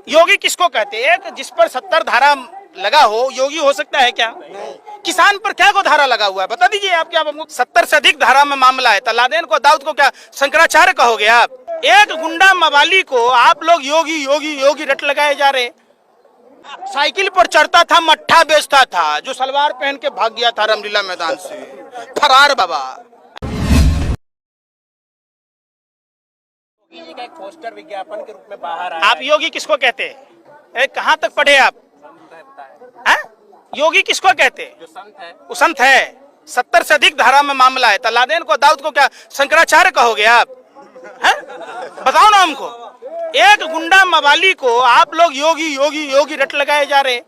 योगी किसको कहते हैं? एक जिस पर 70 धारा लगा हो योगी हो सकता है क्या? किसान पर क्या को धारा लगा हुआ है बता दीजिए आप। क्या 70 से अधिक धारा में मामला है। लादेन को दाऊद को क्या शंकराचार्य कहोगे आप? एक गुंडा मवाली को आप लोग योगी योगी योगी रट लगाए जा रहे। साइकिल पर चढ़ता था, मट्ठा बेचता था, जो सलवार पहन के भाग गया था रामलीला मैदान से, फरार बाबा। एक पोस्टर विज्ञापन के रूप में बाहर आया। आप योगी किसको कहते हैं? कहाँ तक पढ़े आप? है? योगी किसको कहते हैं? जो संत है वो संत है। 70 से अधिक धारा में मामला है। लादेन को दाऊद को क्या शंकराचार्य कहोगे आप? है? बताओ ना हमको। एक गुंडा मवाली को आप लोग योगी योगी योगी रट लगाए जा रहे।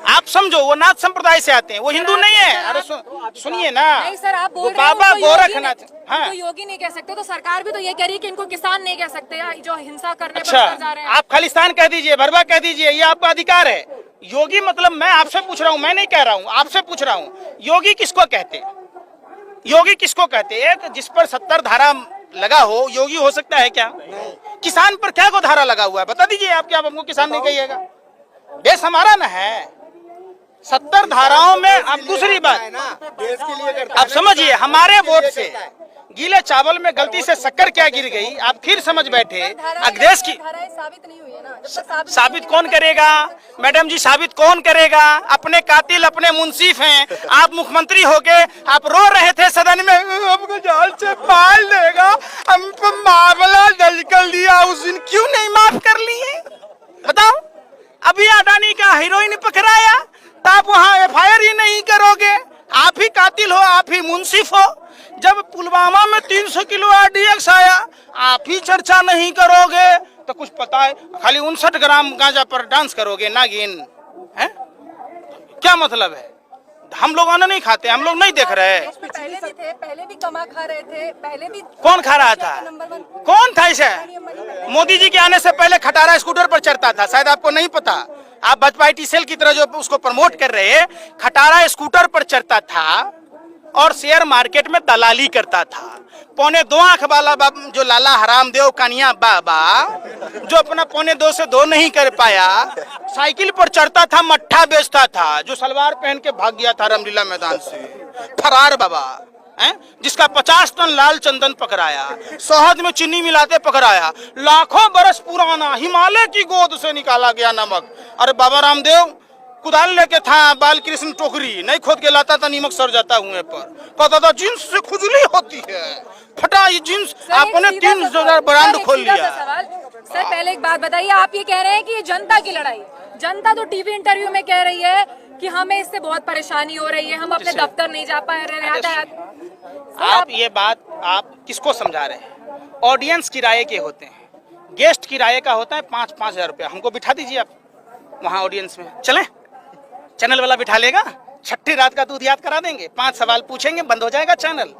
आप समझो वो नाथ संप्रदाय से आते हैं, वो हिंदू नहीं है। अरे सुनिए ना। नहीं सर, आप बोल रहे बाबा गोरखनाथ। हाँ, तो योगी नहीं कह सकते, तो सरकार भी तो ये कह रही है कि इनको किसान नहीं कह सकते जो हिंसा करने अच्छा, पर जा रहे हैं। आप खालिस्तान कह दीजिए, भरवा कह दीजिए, ये आपका अधिकार है। योगी मतलब मैं आपसे पूछ रहा हूँ, मैं नहीं कह रहा हूँ, आपसे पूछ रहा हूँ। योगी किसको कहते हैं? योगी किसको कहते हैं? एक जिस पर 70 धारा लगा हो योगी हो सकता है क्या? किसान पर क्या को धारा लगा हुआ है बता दीजिए आप। क्या हमको किसान नहीं कहिएगा? देश हमारा ना है। 70 धाराओं में अब दूसरी बात देश के लिए आप समझिए, हमारे वोट से गीले चावल में गलती से शक्कर क्या गिर गई आप फिर समझ बैठे। देश की साबित नहीं हुई है ना। जब तक साबित कौन करेगा मैडम जी? साबित कौन करेगा? अपने कातिल अपने मुंसिफ हैं। आप मुख्यमंत्री होके आप रो रहे थे सदन में, हमको जाल से पाल देगा, हम पर मामला दर्ज कर लिया, उस दिन क्यों नहीं माफ कर लिए बताओ? अभी अडानी का हीरोइन पकड़ाया तो आप वहाँ FIR ही नहीं करोगे। आप ही कातिल हो, आप ही मुंसिफ हो। जब पुलवामा में 300 किलो RDX आया आप ही चर्चा नहीं करोगे तो कुछ पता है? खाली 59 ग्राम गांजा पर डांस करोगे नागिन है? क्या मतलब है? हम लोग अन्न नहीं खाते, हम लोग नहीं देख रहे। पहले भी थे, पहले भी कमा खा रहे थे, पहले भी कौन खा रहा था? कौन था इसे? मोदी जी के आने से पहले खटारा स्कूटर पर चढ़ता था, शायद आपको नहीं पता। आप भाजपा ITCL की तरह जो उसको प्रमोट कर रहे हैं, खटारा स्कूटर पर चढ़ता था और शेयर मार्केट में दलाली करता था। 2.25 आंख वाला जो लाला हरामदेव कानिया बाबा जो अपना 2.25 से 2 नहीं कर पाया, साइकिल पर चढ़ता था, मट्ठा बेचता था, जो सलवार पहन के भाग गया था रामलीला मैदान से, फरार बाबा है, जिसका 50 टन लाल चंदन पकड़ाया, शहद में चीनी मिलाते पकड़ाया, लाखों बरस पुराना हिमालय की गोद से निकाला गया नमक। अरे बाबा रामदेव कुदाल लेके था बाल कृष्ण टोकरी नहीं खोद के लाता था, नीमक सर जाता हुए पर कहता था जींस से खुजली होती है, फटा ये जींस। आपने 3,000 ब्रांड खोल लिया। सर पहले एक बात बताइए, आप ये कह रहे हैं कि ये जनता की लड़ाई, जनता तो टीवी इंटरव्यू में कह रही है कि हमें इससे बहुत परेशानी हो रही है, हम अपने दफ्तर नहीं जा पा रहे। आप ये बात आप किसको समझा रहे हैं? ऑडियंस किराए के होते हैं, गेस्ट किराए का होता है 5-5 हजार रुपया। हमको बिठा दीजिए आप वहाँ ऑडियंस में, चलें? चैनल वाला बिठा लेगा, छठी रात का दूध याद करा देंगे, 5 सवाल पूछेंगे, बंद हो जाएगा चैनल।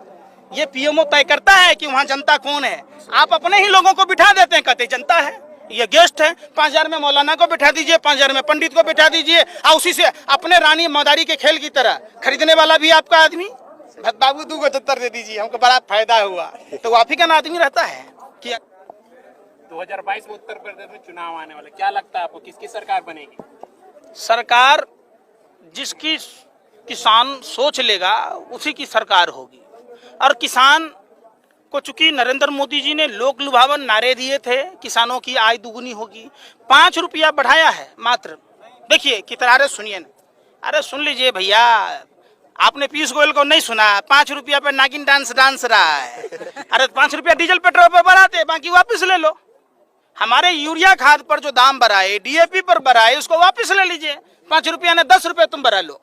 ये PMO तय करता है कि वहाँ जनता कौन है। आप अपने ही लोगों को बिठा देते हैं, कहते जनता है, ये गेस्ट है। 5,000 में मौलाना को बिठा दीजिए, 5,000 में पंडित को बिठा दीजिए, और उसी से अपने रानी मदारी के खेल की तरह खरीदने वाला भी आपका आदमी। बाबू 2 दे दीजिए, हमको बड़ा फायदा हुआ, तो आप ही का आदमी रहता है। 2022 में उत्तर प्रदेश में चुनाव आने वाले, क्या लगता है आपको किसकी सरकार बनेगी? सरकार जिसकी किसान सोच लेगा उसी की सरकार होगी। और किसान को चूंकि नरेंद्र मोदी जी ने लोक लुभावन नारे दिए थे, किसानों की आय दुगुनी होगी, 5 रुपया बढ़ाया है मात्र। देखिए कितना, अरे सुनिए ना, अरे सुन लीजिए भैया, आपने पीयूष गोयल को नहीं सुना? 5 रुपया पे नागिन डांस रहा है। अरे 5 रुपया डीजल पेट्रोल पर बढ़ाते, बाकी वापिस ले लो। हमारे यूरिया खाद पर जो दाम बढ़ाए, DAP पर बढ़ाए, उसको वापिस ले लीजिए। 5 रुपया ने 10 रुपये तुम बढ़ा लो,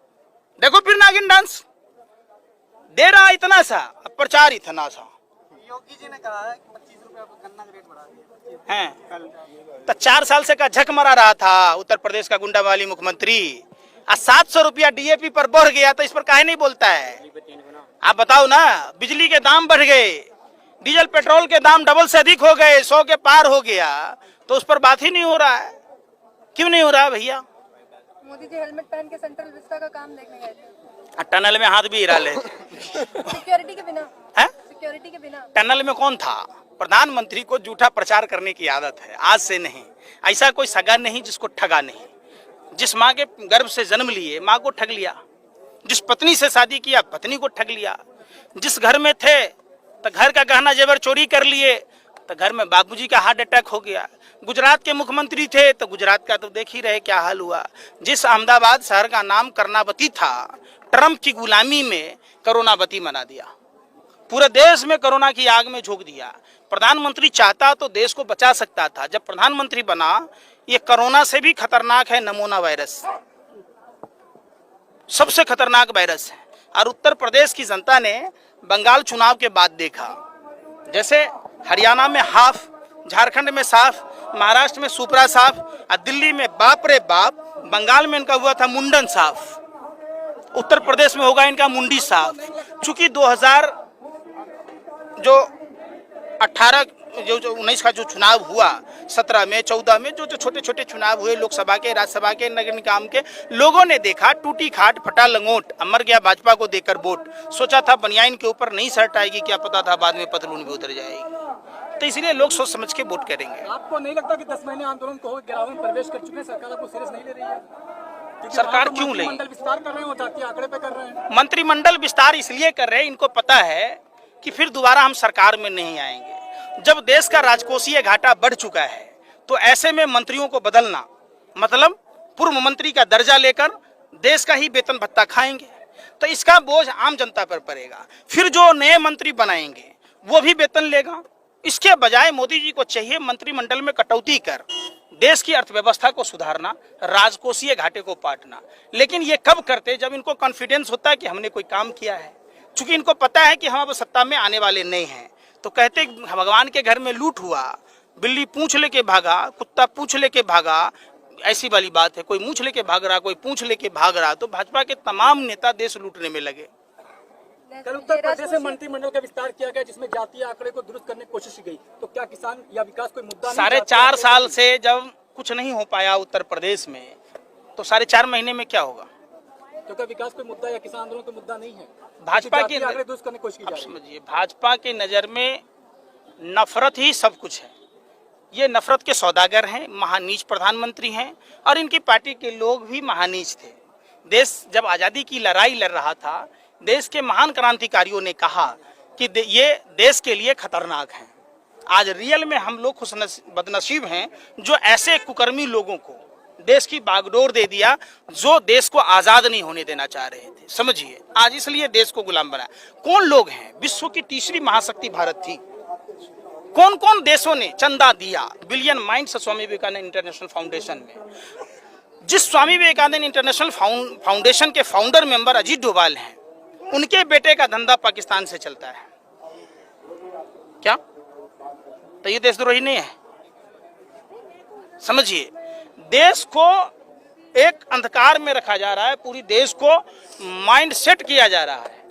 देखो फिर नागिन डांस। दे रहा इतना सा, अब प्रचार इतना सा। योगी जी ने कहा है कि 25 रुपया गन्ना का रेट बढ़ा दिया हैं, तो 4 साल से का झक मरा रहा था उत्तर प्रदेश का गुंडा वाली मुख्यमंत्री, आज 700 रुपया DAP पर बढ़ गया, तो इस पर काहे नहीं बोलता है? आप बताओ ना, बिजली के दाम बढ़ गए, डीजल पेट्रोल के दाम डबल से अधिक हो गए, 100 के पार हो गया, तो उस पर बात ही नहीं हो रहा है। क्यों नहीं हो रहा है भैया? मोदी जी हेलमेट पहन के सेंट्रल विस्टा का काम देखने गए थे, टनल में हाथ भी हिला ले। सिक्योरिटी के बिना है? सिक्योरिटी के बिना। टनल में कौन था? प्रधानमंत्री को झूठा प्रचार करने की आदत है, आज से नहीं। ऐसा कोई सगा नहीं जिसको ठगा नहीं। जिस माँ के गर्भ से जन्म लिए माँ को ठग लिया, जिस पत्नी से शादी किया पत्नी को ठग लिया, जिस घर में थे तो घर का गहना जेवर चोरी कर लिए तो घर में बाबूजी का हार्ट अटैक हो गया। गुजरात के मुख्यमंत्री थे तो गुजरात का तो देख ही रहे क्या हाल हुआ। जिस अहमदाबाद शहर का नाम कर्नावती था, ट्रंप की गुलामी में कोरोनावती बना दिया, पूरे देश में कोरोना की आग में झोंक दिया। प्रधानमंत्री चाहता तो देश को बचा सकता था। जब प्रधानमंत्री बना, ये कोरोना से भी खतरनाक है नमूना वायरस, सबसे खतरनाक वायरस है। और उत्तर प्रदेश की जनता ने बंगाल चुनाव के बाद देखा, जैसे हरियाणा में हाफ, झारखंड में साफ, महाराष्ट्र में सुपरा साफ, और दिल्ली में बाप रे बाप, बंगाल में इनका हुआ था मुंडन साफ, उत्तर प्रदेश में होगा इनका मुंडी साफ। चूंकि 19 का जो चुनाव हुआ, 17 में 14 में जो छोटे छोटे चुनाव हुए, लोकसभा के, राज्यसभा के, नगर निगम के, लोगों ने देखा टूटी खाट फटा लंगोट, अमर गया भाजपा को देकर वोट। सोचा था बनियाइन के ऊपर नहीं शर्ट आएगी, क्या पता था बाद में पतलून भी उतर जाएगी। तो इसलिए लोग सोच समझ के वोट करेंगे। आपको नहीं लगता कि 10 महीने आंदोलन को गिराव में प्रवेश कर चुके हैं, सरकार आपको सीरियस नहीं ले रही है? सरकार क्यों लेगी? मंत्रिमंडल विस्तार कर रहे हैं, जातीय आंकड़े पे कर रहे हैं। मंत्रिमंडल विस्तार इसलिए कर रहे हैं, इनको पता है कि फिर दोबारा हम सरकार में नहीं आएंगे। जब देश का राजकोषीय घाटा बढ़ चुका है तो ऐसे में मंत्रियों को बदलना मतलब पूर्व मंत्री का दर्जा लेकर देश का ही वेतन भत्ता खाएंगे, तो इसका बोझ आम जनता पर पड़ेगा। फिर जो नए मंत्री बनाएंगे वो भी वेतन लेगा। इसके बजाय मोदी जी को चाहिए मंत्रिमंडल में कटौती कर देश की अर्थव्यवस्था को सुधारना, राजकोषीय घाटे को पाटना। लेकिन ये कब करते? जब इनको कॉन्फिडेंस होता है कि हमने कोई काम किया है। चूंकि इनको पता है कि हम अब सत्ता में आने वाले नहीं हैं, तो कहते भगवान के घर में लूट हुआ, बिल्ली पूंछ लेके भागा, कुत्ता पूंछ लेके भागा, ऐसी वाली बात है। कोई मूंछ लेके भाग रहा, कोई पूंछ लेके भाग रहा। तो भाजपा के तमाम नेता देश लूटने में लगे। कल उत्तर प्रदेश में मंत्रिमंडल का विस्तार किया गया जिसमें जातीय आंकड़े को दुरुस्त करने की कोशिश की गई, तो क्या किसान या विकास कोई मुद्दा नहीं? 4.5 साल से जब कुछ नहीं हो पाया उत्तर प्रदेश में, तो 4.5 महीने में क्या होगा? क्योंकि विकास कोई मुद्दा या किसान आंदोलन कोई मुद्दा नहीं है। भाजपा की आंकड़े दुरुस्त करने की कोशिश की जा रही है। समझिए, भाजपा की नजर में नफरत ही सब कुछ है। ये नफरत के सौदागर हैं, महानीच प्रधानमंत्री हैं, और इनकी पार्टी के लोग भी महानीच थे। देश जब आज़ादी की लड़ाई लड़ रहा था, देश के महान क्रांतिकारियों ने कहा कि ये देश के लिए खतरनाक है। आज रियल में हम लोग बदनसीब हैं जो ऐसे कुकर्मी लोगों को देश की बागडोर दे दिया, जो देश को आजाद नहीं होने देना चाह रहे थे। समझिए, आज इसलिए देश को गुलाम बनाया। कौन लोग हैं? विश्व की तीसरी महाशक्ति भारत थी। कौन कौन देशों ने चंदा दिया? Billion minds Swami Vivekananda international foundation में। जिस स्वामी विवेकानंद इंटरनेशनल फाउंडेशन के फाउंडर मेंबर अजीत डोभाल हैं, उनके बेटे का धंधा पाकिस्तान से चलता है। क्या? तो ये देशद्रोही नहीं है? समझिए, देश को एक अंधकार में रखा जा रहा है, पूरी देश को माइंड सेट किया जा रहा है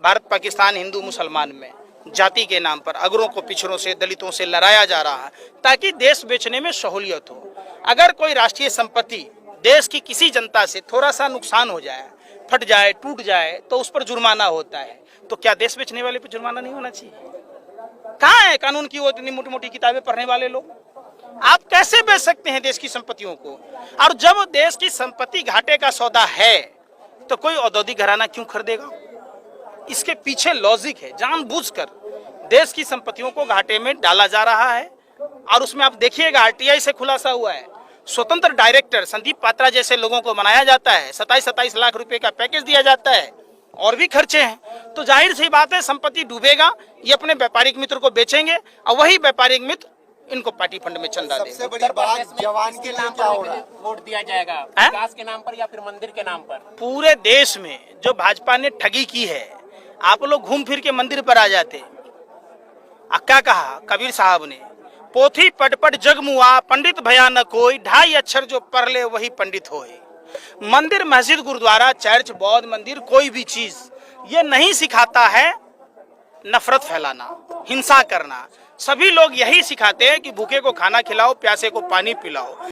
भारत पाकिस्तान हिंदू मुसलमान में, जाति के नाम पर अगरों को पिछड़ों से, दलितों से लड़ाया जा रहा है ताकि देश बेचने में सहूलियत हो। अगर कोई राष्ट्रीय संपत्ति देश की किसी जनता से थोड़ा सा नुकसान हो जाए, फट जाए, टूट जाए, तो उस पर जुर्माना होता है। तो क्या देश बेचने वाले पर जुर्माना नहीं होना चाहिए? कहाँ है कानून की वो इतनी मोटी मोटी किताबें पढ़ने वाले लोग? आप कैसे बेच सकते हैं देश की संपत्तियों को? और जब देश की संपत्ति घाटे का सौदा है तो कोई औद्योगिक घराना क्यों खरीदेगा? इसके पीछे लॉजिक है। जानबूझकर देश की संपत्तियों को घाटे में डाला जा रहा है। और उसमें आप देखिएगा, आरटीआई से खुलासा हुआ है, स्वतंत्र डायरेक्टर संदीप पात्रा जैसे लोगों को बनाया जाता है, 27 लाख रुपए का पैकेज दिया जाता है, और भी खर्चे हैं। तो जाहिर सी बात है संपत्ति डूबेगा, ये अपने व्यापारिक मित्र को बेचेंगे, और वही व्यापारिक मित्र इनको पार्टी फंड में चंदा देंगे। सबसे बड़ी बात, जवान के नाम पर वोट दिया जाएगा, विकास के नाम पर या फिर मंदिर के नाम पर? पूरे देश में जो भाजपा ने ठगी की है, आप लोग घूम फिर के मंदिर पर आ जाते। क्या कहा कबीर साहब ने? पोथी पढ़ पढ़ जग मुआ, पंडित भया न कोई, 2.5 अक्षर जो पढ़ ले वही पंडित होए। मंदिर, मस्जिद, गुरुद्वारा, चर्च, बौद्ध मंदिर, कोई भी चीज ये नहीं सिखाता है नफरत फैलाना, हिंसा करना। सभी लोग यही सिखाते हैं कि भूखे को खाना खिलाओ, प्यासे को पानी पिलाओ।